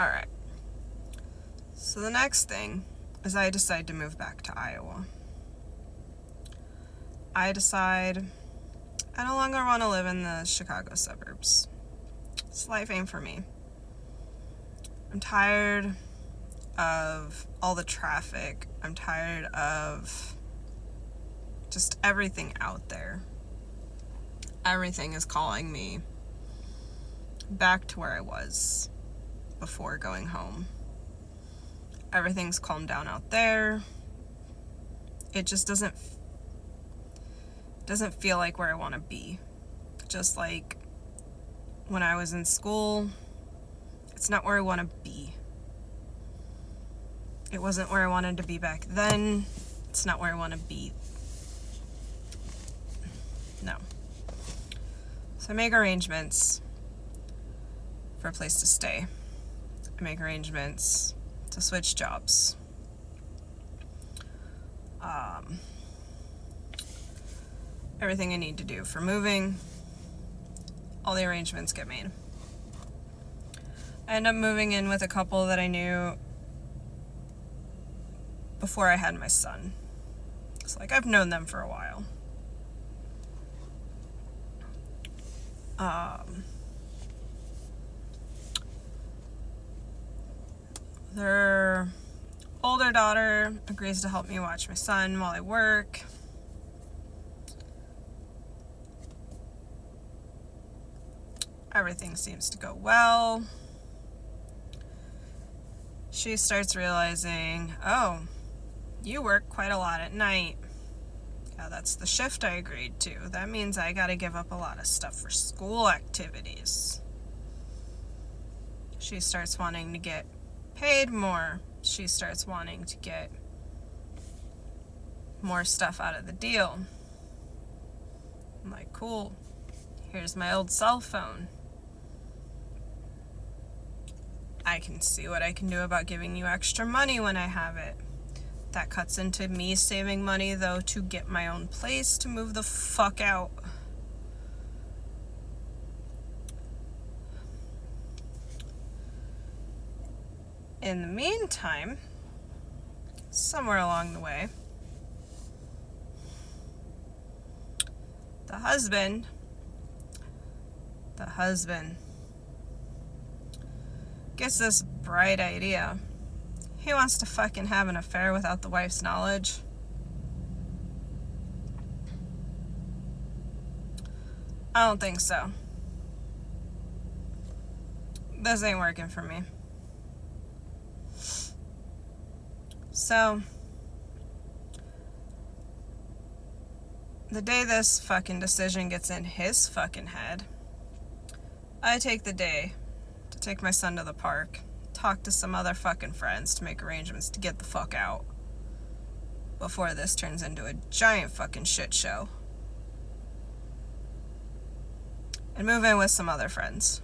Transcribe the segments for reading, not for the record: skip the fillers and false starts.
Alright. So the next thing is I decide to move back to Iowa. I decide I no longer want to live in the Chicago suburbs. This life ain't for me. I'm tired of all the traffic. I'm tired of just everything out there. Everything is calling me back to where I was before going home. Everything's calmed down out there. It just doesn't feel like where I want to be. Just like when I was in school, it's not where I want to be. It wasn't where I wanted to be back then. It's not where I want to be. No. So I make arrangements for a place to stay. I make arrangements to switch jobs. Everything I need to do for moving, all the arrangements get made. I end up moving in with a couple that I knew before I had my son. It's like I've known them for a while. Their older daughter agrees to help me watch my son while I work. Everything seems to go well. She starts realizing, oh, you work quite a lot at night. Yeah, that's the shift I agreed to. That means I gotta give up a lot of stuff for school activities. She starts wanting to get paid more. She starts wanting to get more stuff out of the deal. I'm like, cool. Here's my old cell phone. I can see what I can do about giving you extra money when I have it. That cuts into me saving money, though, to get my own place to move the fuck out. In the meantime, somewhere along the way, the husband gets this bright idea. He wants to fucking have an affair without the wife's knowledge. I don't think so. This ain't working for me. So, the day this fucking decision gets in his fucking head, I take the day to take my son to the park, talk to some other fucking friends to make arrangements to get the fuck out before this turns into a giant fucking shit show, and move in with some other friends.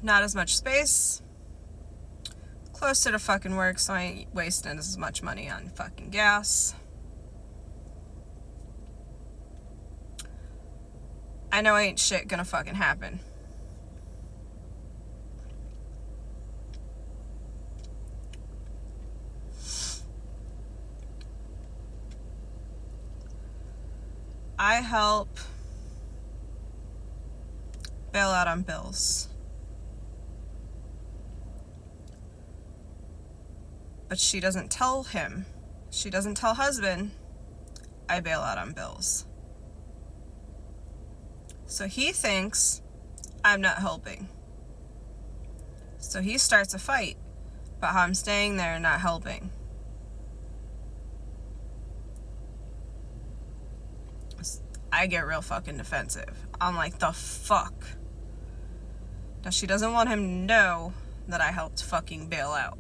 Not as much space, closer to fucking work, so I ain't wasting as much money on fucking gas. I know ain't shit gonna fucking happen. I help bail out on bills. But she doesn't tell him. She doesn't tell husband, I bail out on bills. So he thinks I'm not helping. So he starts a fight about how I'm staying there and not helping. I get real fucking defensive. I'm like, the fuck? Now she doesn't want him to know that I helped fucking bail out.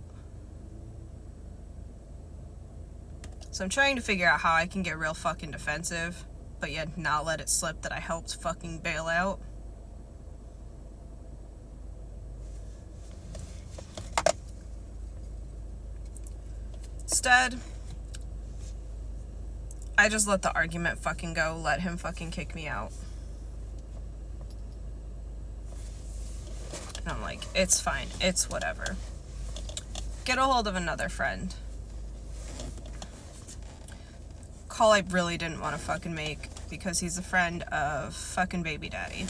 So I'm trying to figure out how I can get real fucking defensive, but yet not let it slip that I helped fucking bail out. Instead, I just let the argument fucking go, let him fucking kick me out. I'm like, it's fine. It's whatever. Get a hold of another friend. Call I really didn't want to fucking make because he's a friend of fucking baby daddy.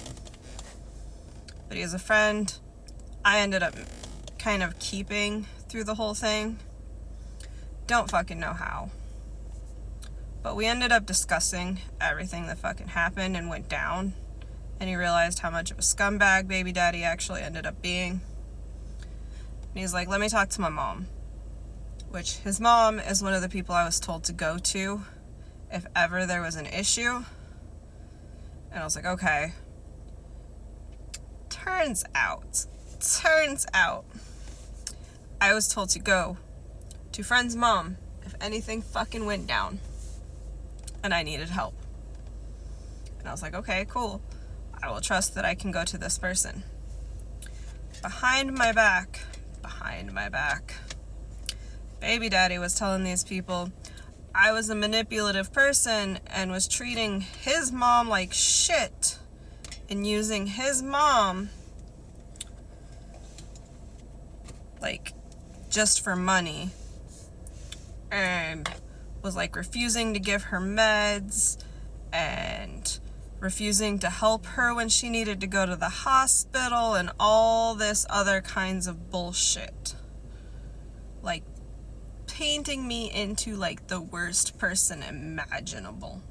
But he is a friend I ended up kind of keeping through the whole thing. Don't fucking know how. But we ended up discussing everything that fucking happened and went down. And he realized how much of a scumbag baby daddy actually ended up being. And he's like, let me talk to my mom. Which, his mom is one of the people I was told to go to if ever there was an issue. And I was like, okay. Turns out, I was told to go to friend's mom if anything fucking went down and I needed help. And I was like, okay, cool. I will trust that I can go to this person. Behind my back, baby daddy was telling these people I was a manipulative person and was treating his mom like shit and using his mom like just for money, and was like refusing to give her meds and refusing to help her when she needed to go to the hospital and all this other kinds of bullshit. Like painting me into like the worst person imaginable.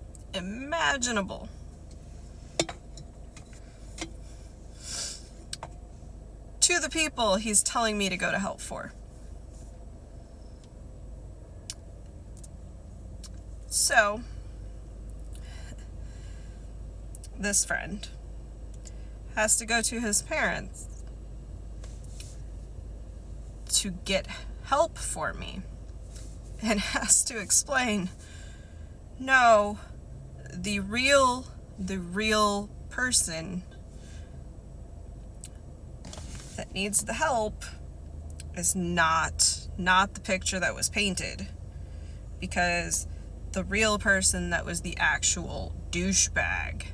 To the people he's telling me to go to help for. So, this friend has to go to his parents to get help for me and has to explain, no, the real person that needs the help is not the picture that was painted, because the real person that was the actual douchebag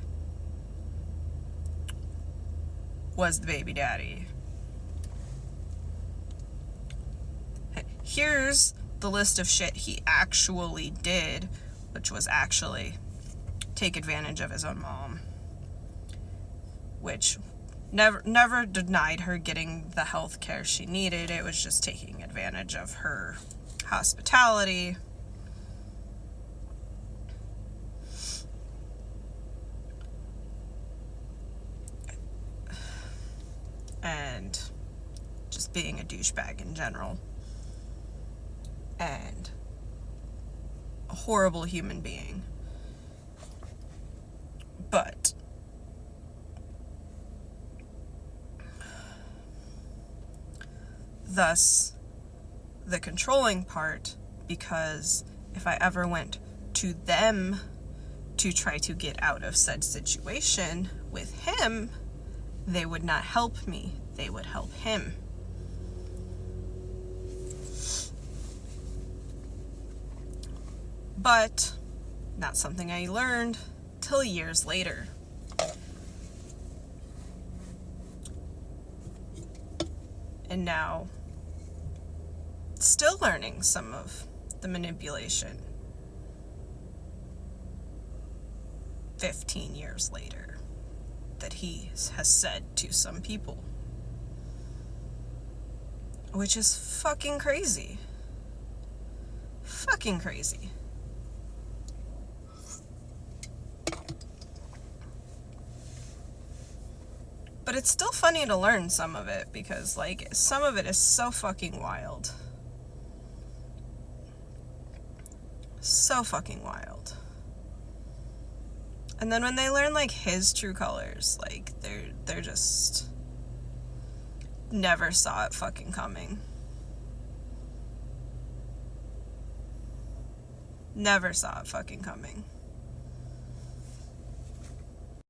was the baby daddy. Here's the list of shit he actually did, which was actually take advantage of his own mom, which never denied her getting the health care she needed. It was just taking advantage of her hospitality. And just being a douchebag in general. And a horrible human being. But thus the controlling part, because if I ever went to them to try to get out of said situation with him, they would not help me, they would help him. But not something I learned till years later. And now, still learning some of the manipulation 15 years later that he has said to some people, which is fucking crazy. Fucking crazy. But it's still funny to learn some of it, because like some of it is so fucking wild. So fucking wild. And then when they learn like his true colors, like they're just never saw it fucking coming. Never saw it fucking coming.